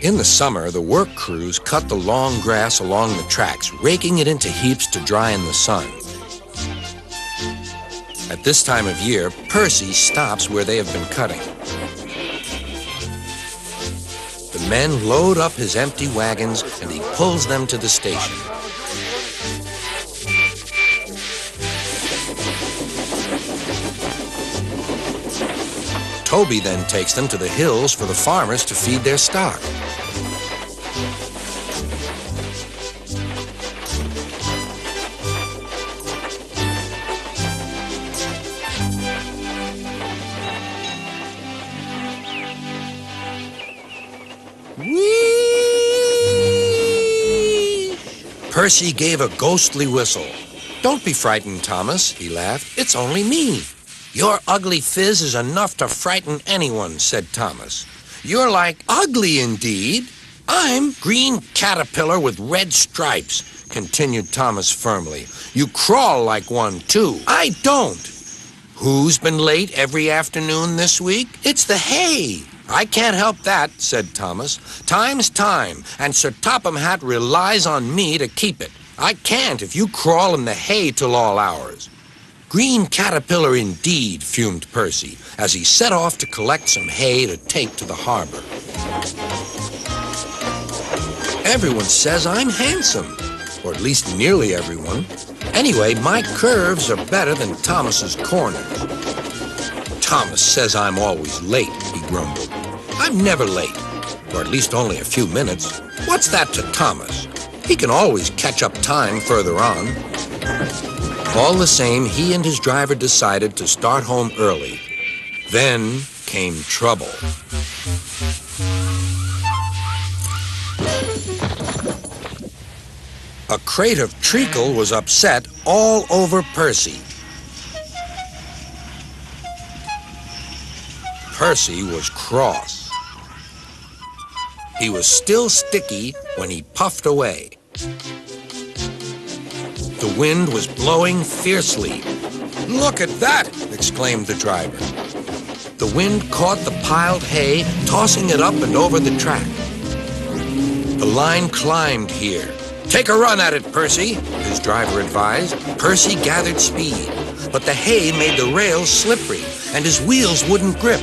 In the summer, the work crews cut the long grass along the tracks, raking it into heaps to dry in the sun. At this time of year, Percy stops where they have been cutting. The men load up his empty wagons and he pulls them to the station. Toby then takes them to the hills for the farmers to feed their stock. Whee! Percy gave a ghostly whistle. "Don't be frightened, Thomas," he laughed. "It's only me." "Your ugly phiz is enough to frighten anyone," said Thomas. "You're like ugly indeed." "I'm green caterpillar with red stripes," continued Thomas firmly. "You crawl like one, too." "I don't." "Who's been late every afternoon this week?" "It's the hay." "I can't help that," said Thomas. "Time's time, and Sir Topham Hatt relies on me to keep it. I can't if you crawl in the hay till all hours." "Green caterpillar indeed," fumed Percy, as he set off to collect some hay to take to the harbor. "Everyone says I'm handsome, or at least nearly everyone. Anyway, my curves are better than Thomas's corners." "Thomas says I'm always late," he grumbled. "I'm never late, or at least only a few minutes. What's that to Thomas? He can always catch up time further on." All the same, he and his driver decided to start home early. Then came trouble. A crate of treacle was upset all over Percy. Percy was cross. He was still sticky when he puffed away. The wind was blowing fiercely. "Look at that!" exclaimed the driver. The wind caught the piled hay, tossing it up and over the track. The line climbed here. "Take a run at it, Percy," his driver advised. Percy gathered speed, but the hay made the rails slippery, and his wheels wouldn't grip.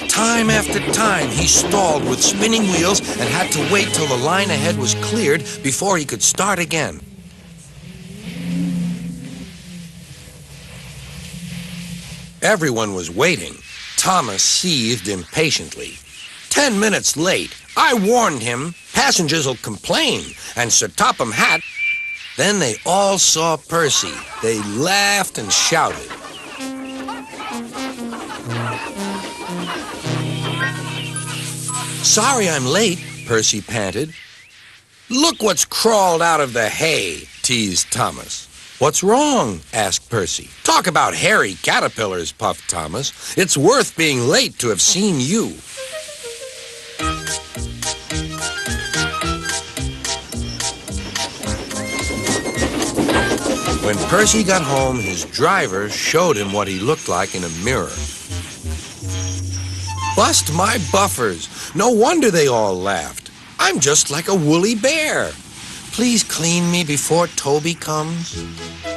Time after time, he stalled with spinning wheels and had to wait till the line ahead was cleared before he could start again. Everyone was waiting. Thomas seethed impatiently. 10 minutes late. I warned him. Passengers'll complain. And Sir Topham Hatt." Then they all saw Percy. They laughed and shouted. "Sorry I'm late," Percy panted. "Look what's crawled out of the hay," teased Thomas. "What's wrong?" asked Percy. "Talk about hairy caterpillars," puffed Thomas. "It's worth being late to have seen you." When Percy got home, his driver showed him what he looked like in a mirror. "Bust my buffers! No wonder they all laughed. I'm just like a woolly bear. Please clean me before Toby comes."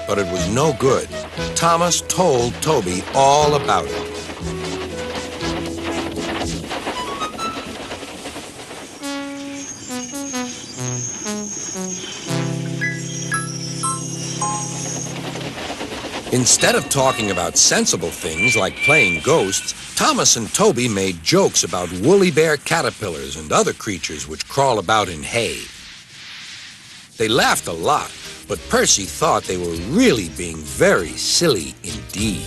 But it was no good. Thomas told Toby all about it. Instead of talking about sensible things like playing ghosts, Thomas and Toby made jokes about woolly bear caterpillars and other creatures which crawl about in hay. They laughed a lot, but Percy thought they were really being very silly indeed.